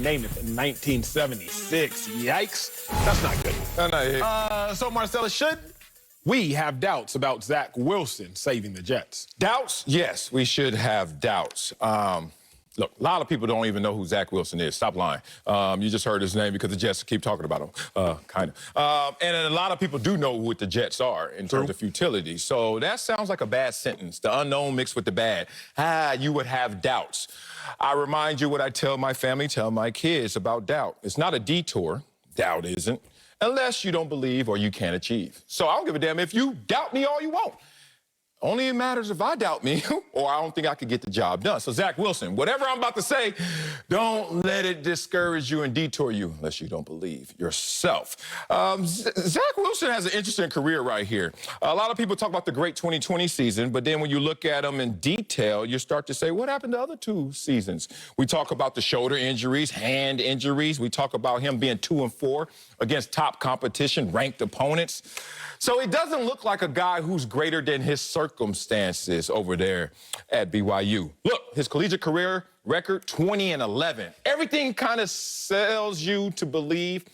Namath in 1976. Yikes. That's not good. So, Marcellus, should we have doubts about Zach Wilson saving the Jets? Doubts? Yes, we should have doubts. Look, a lot of people don't even know who Zach Wilson is. Stop lying. You just heard his name because the Jets keep talking about him, kind of. And a lot of people do know what the Jets are in terms of futility. So that sounds like a bad sentence. The unknown mixed with the bad. You would have doubts. I remind you what I tell my family, tell my kids about doubt. It's not a detour. Doubt isn't. Unless you don't believe or you can't achieve. So I don't give a damn if you doubt me all you want. Only it matters if I doubt me or I don't think I could get the job done. So, Zach Wilson, whatever I'm about to say, don't let it discourage you and detour you unless you don't believe yourself. Zach Wilson has an interesting career right here. A lot of people talk about the great 2020 season, but then when you look at him in detail, you start to say, what happened to the other two seasons? We talk about the shoulder injuries, hand injuries. We talk about him being 2-4 against top competition, ranked opponents. So it doesn't look like a guy who's greater than his circumstances over there at BYU. Look, his collegiate career record, 20-11. Everything kind of sells you to believe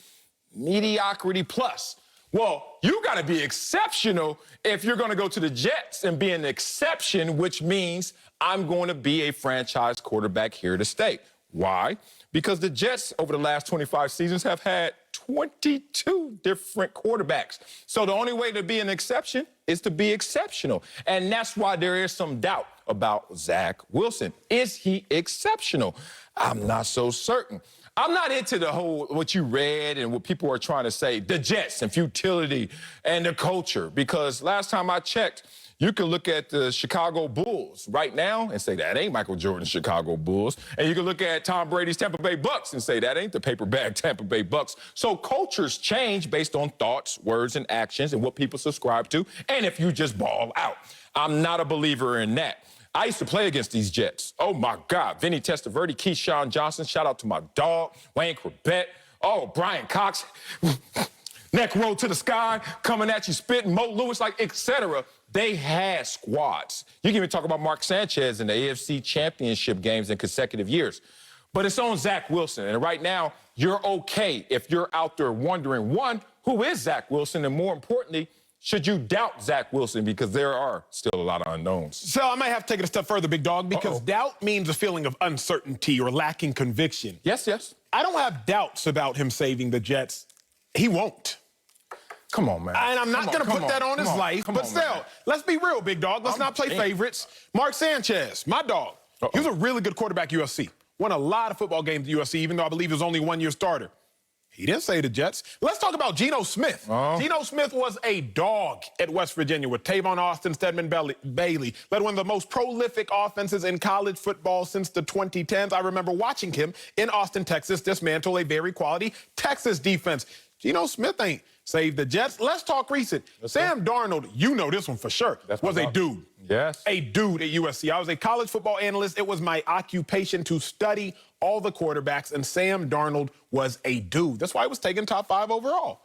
mediocrity plus. Well, you got to be exceptional if you're going to go to the Jets and be an exception, which means I'm going to be a franchise quarterback here to stay. Why? Because the Jets over the last 25 seasons have had 22 different quarterbacks. So the only way to be an exception is to be exceptional. And that's why there is some doubt about Zach Wilson. Is he exceptional? I'm not so certain. I'm not into the whole, what you read and what people are trying to say, the Jets and futility and the culture. Because last time I checked, you can look at the Chicago Bulls right now and say, that ain't Michael Jordan's Chicago Bulls. And you can look at Tom Brady's Tampa Bay Bucks and say, that ain't the paper bag Tampa Bay Bucks. So cultures change based on thoughts, words, and actions and what people subscribe to. And if you just ball out. I'm not a believer in that. I used to play against these Jets. Oh, my God. Vinny Testaverde, Keyshawn Johnson. Shout out to my dog, Wayne Corbett. Oh, Brian Cox. Neck roll to the sky, coming at you, spitting, Mo Lewis, like, etc. They had squads. You can even talk about Mark Sanchez in the AFC Championship games in consecutive years. But it's on Zach Wilson. And right now, you're okay if you're out there wondering, one, who is Zach Wilson? And more importantly, should you doubt Zach Wilson? Because there are still a lot of unknowns. So I might have to take it a step further, big dog, because doubt means a feeling of uncertainty or lacking conviction. Yes, yes. I don't have doubts about him saving the Jets. He won't. Come on, man. And I'm not going to put that on his life, but still, let's be real, big dog. Let's not play favorites. Mark Sanchez, my dog, he was a really good quarterback at USC. Won a lot of football games at USC, even though I believe he was only one-year starter. He didn't save the Jets. Let's talk about Geno Smith. Geno Smith was a dog at West Virginia with Tavon Austin, Stedman Bailey. Led one of the most prolific offenses in college football since the 2010s. I remember watching him in Austin, Texas, dismantle a very quality Texas defense. Geno Smith ain't saved the Jets. Let's talk recent. Sam Darnold, you know this one for sure, was a dude. Yes. A dude at USC. I was a college football analyst. It was my occupation to study all the quarterbacks, and Sam Darnold was a dude. That's why he was taken top 5 overall.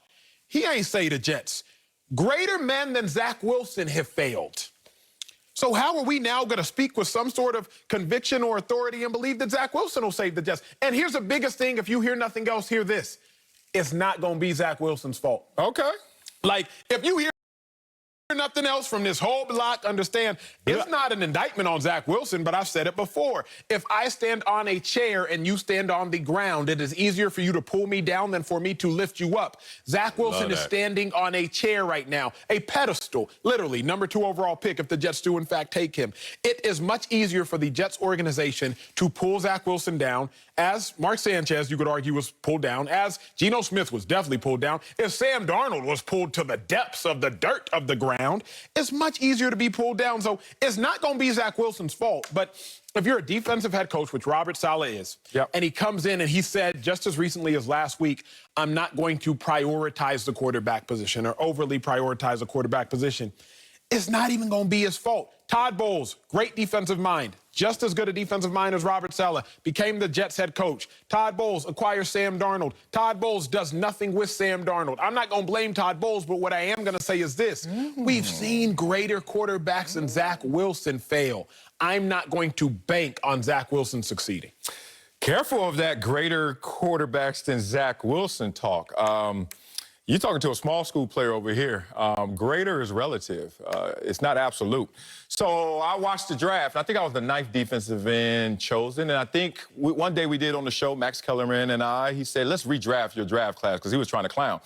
He ain't saved the Jets. Greater men than Zach Wilson have failed. So how are we now going to speak with some sort of conviction or authority and believe that Zach Wilson will save the Jets? And here's the biggest thing. If you hear nothing else, hear this. It's not going to be Zach Wilson's fault. Okay. Like, if you hear nothing else from this whole block, understand, it's not an indictment on Zach Wilson, but I've said it before. If I stand on a chair and you stand on the ground, it is easier for you to pull me down than for me to lift you up. Zach Wilson is standing on a chair right now, a pedestal, literally, number 2 overall pick if the Jets do, in fact, take him. It is much easier for the Jets organization to pull Zach Wilson down, as Mark Sanchez, you could argue, was pulled down, as Geno Smith was definitely pulled down, if Sam Darnold was pulled to the depths of the dirt of the ground. It's much easier to be pulled down. So it's not going to be Zach Wilson's fault. But if you're a defensive head coach, which Robert Saleh is, and he comes in and he said just as recently as last week, I'm not going to prioritize the quarterback position or overly prioritize the quarterback position, it's not even going to be his fault. Todd Bowles, great defensive mind, just as good a defensive mind as Robert Saleh, became the Jets head coach. Todd Bowles acquires Sam Darnold. Todd Bowles does nothing with Sam Darnold. I'm not going to blame Todd Bowles, but what I am going to say is this. We've seen greater quarterbacks than Zach Wilson fail. I'm not going to bank on Zach Wilson succeeding. Careful of that greater quarterbacks than Zach Wilson talk. You're talking to a small school player over here. Greater is relative. It's not absolute. So I watched the draft. I think I was the 9th defensive end chosen. And I think one day we did on the show, Max Kellerman and he said, let's redraft your draft class, because he was trying to clown.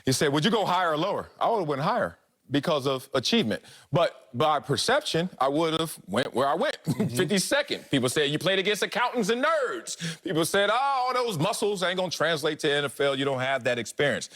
He said, would you go higher or lower? I would have went higher because of achievement. But by perception, I would have went where I went, 52nd. People said, you played against accountants and nerds. People said, oh, those muscles ain't going to translate to NFL. You don't have that experience.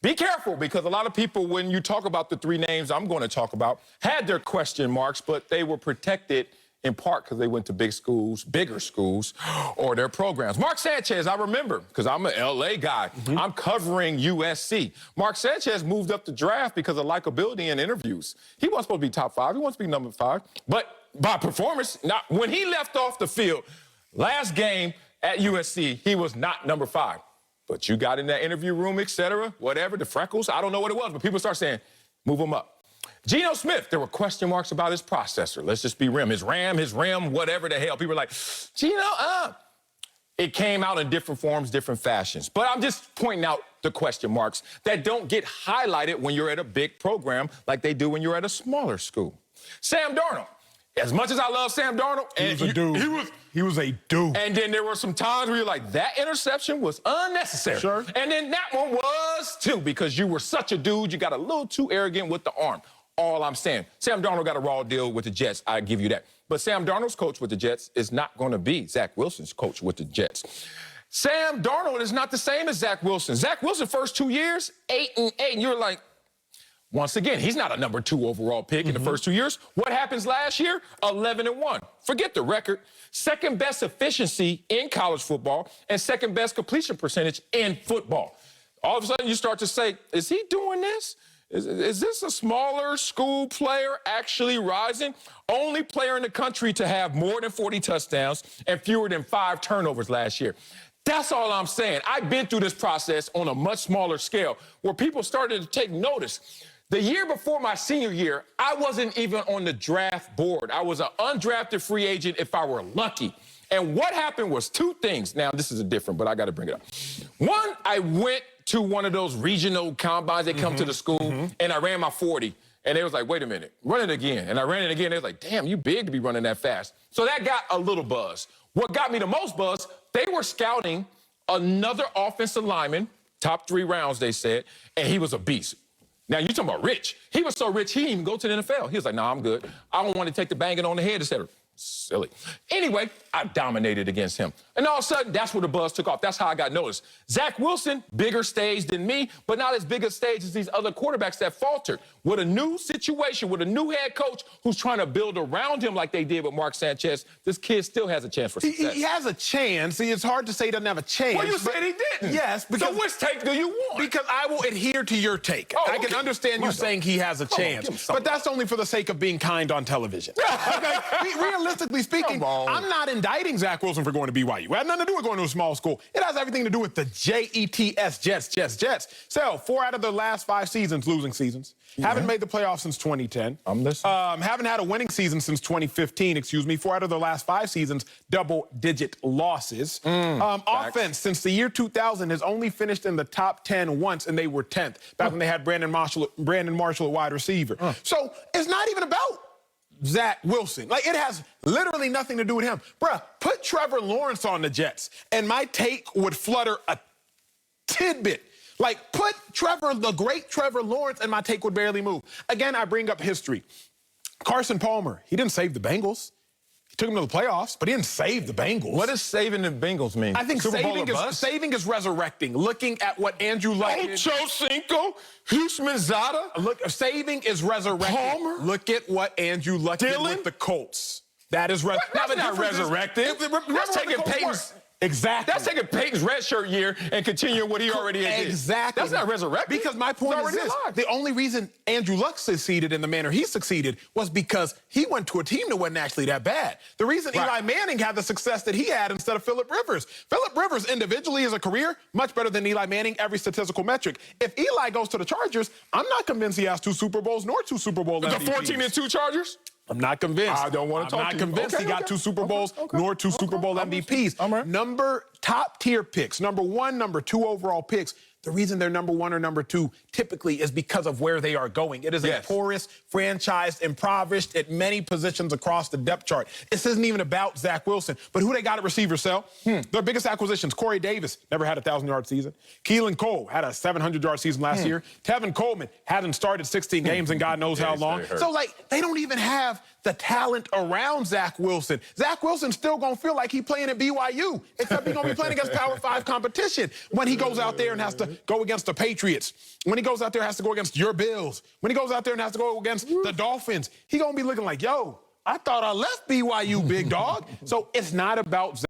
Be careful, because a lot of people, when you talk about the 3 names I'm going to talk about, had their question marks, but they were protected in part because they went to big schools, bigger schools, or their programs. Mark Sanchez, I remember, because I'm an LA guy. I'm covering USC. Mark Sanchez moved up the draft because of likability in interviews. He wasn't supposed to be top 5. He wants to be number 5. But by performance, when he left off the field last game at USC, he was not number 5. But you got in that interview room, et cetera, whatever, the freckles, I don't know what it was, but people start saying, move him up. Geno Smith, there were question marks about his processor. Let's just be his RAM, whatever the hell. People are like, Geno, It came out in different forms, different fashions. But I'm just pointing out the question marks that don't get highlighted when you're at a big program like they do when you're at a smaller school. Sam Darnold. As much as I love Sam Darnold, He was a dude. He was a dude. And then there were some times where you're like, that interception was unnecessary. Sure. And then that one was too, because you were such a dude, you got a little too arrogant with the arm. All I'm saying. Sam Darnold got a raw deal with the Jets. I give you that. But Sam Darnold's coach with the Jets is not going to be Zach Wilson's coach with the Jets. Sam Darnold is not the same as Zach Wilson. Zach Wilson, first 2 years, 8-8. And you're like, once again, he's not a number 2 overall pick in the first 2 years. What happens last year? 11-1. Forget the record. Second best efficiency in college football and second best completion percentage in football. All of a sudden, you start to say, is he doing this? Is this a smaller school player actually rising? Only player in the country to have more than 40 touchdowns and fewer than 5 turnovers last year. That's all I'm saying. I've been through this process on a much smaller scale where people started to take notice. The year before my senior year, I wasn't even on the draft board. I was an undrafted free agent if I were lucky. And what happened was 2 things. Now, this is a different, but I got to bring it up. One, I went to one of those regional combines that come to the school, and I ran my 40. And they was like, wait a minute, run it again. And I ran it again. They was like, damn, you big to be running that fast. So that got a little buzz. What got me the most buzz, they were scouting another offensive lineman, top 3 rounds, they said, and he was a beast. Now, you're talking about rich. He was so rich, he didn't even go to the NFL. He was like, nah, I'm good. I don't want to take the banging on the head, etc. Silly. Anyway, I dominated against him. And all of a sudden, that's where the buzz took off. That's how I got noticed. Zach Wilson, bigger stage than me, but not as big a stage as these other quarterbacks that faltered. With a new situation, with a new head coach who's trying to build around him like they did with Mark Sanchez, this kid still has a chance for success. He has a chance. See, it's hard to say he doesn't have a chance. Well, you said he didn't. Yes. Because, so which take do you want? Because I will adhere to your take. Oh, I can understand you saying he has a chance. But that's only for the sake of being kind on television. Okay? Realistically speaking, I'm not indicting Zach Wilson for going to BYU. It had nothing to do with going to a small school. It has everything to do with the Jets, Jets. So, 4 out of their last 5 seasons, losing seasons. Haven't made the playoffs since 2010. I'm listening. Haven't had a winning season since 2015, 4 out of their last 5 seasons, double-digit losses. Offense, since the year 2000, has only finished in the top 10 once, and they were 10th, back when they had Brandon Marshall at wide receiver. So it's not even about Zach Wilson. Like, it has literally nothing to do with him. Bruh, put Trevor Lawrence on the Jets, and my take would flutter a tidbit. Like, put the great Trevor Lawrence, and my take would barely move. Again, I bring up history. Carson Palmer, he didn't save the Bengals. He took them to the playoffs, but he didn't save the Bengals. What does saving the Bengals mean? I think saving is resurrecting. Looking at what Andrew Luck did. Ocho Cinco, Husmanzada. Look, saving is resurrecting. Palmer. Look at what Andrew Luck did with the Colts. That is That's not resurrecting. That's taking Peyton's. Exactly. That's taking Peyton's redshirt year and continuing what he already did. Exactly. That's not resurrecting. Because my point is this. The only reason Andrew Luck succeeded in the manner he succeeded was because he went to a team that wasn't actually that bad. The reason Eli Manning had the success that he had instead of Phillip Rivers. Phillip Rivers individually as a career, much better than Eli Manning, every statistical metric. If Eli goes to the Chargers, I'm not convinced he has 2 Super Bowls nor 2 Super Bowl MVPs. The 14-2 Chargers? I'm not convinced. I don't want to talk I'm to not you. convinced Okay, he got okay, 2 Super Bowls nor 2 Super Bowl MVPs. All right. Number top tier picks, number 1, number 2 overall picks. The reason they're number 1 or number 2 typically is because of where they are going. It is a porous franchise, impoverished at many positions across the depth chart. This isn't even about Zach Wilson, but who they got at receiver, Sel? Their biggest acquisitions, Corey Davis, never had a 1,000-yard season. Keelan Cole had a 700-yard season last year. Tevin Coleman hadn't started 16 games in God knows how long. So, like, they don't even have the talent around Zach Wilson. Zach Wilson's still going to feel like he's playing at BYU, except he's going to be playing against Power 5 competition when he goes out there and has to go against the Patriots. When he goes out there and has to go against your Bills. When he goes out there and has to go against the Dolphins, he's going to be looking like, yo, I thought I left BYU, big dog. So it's not about Zach.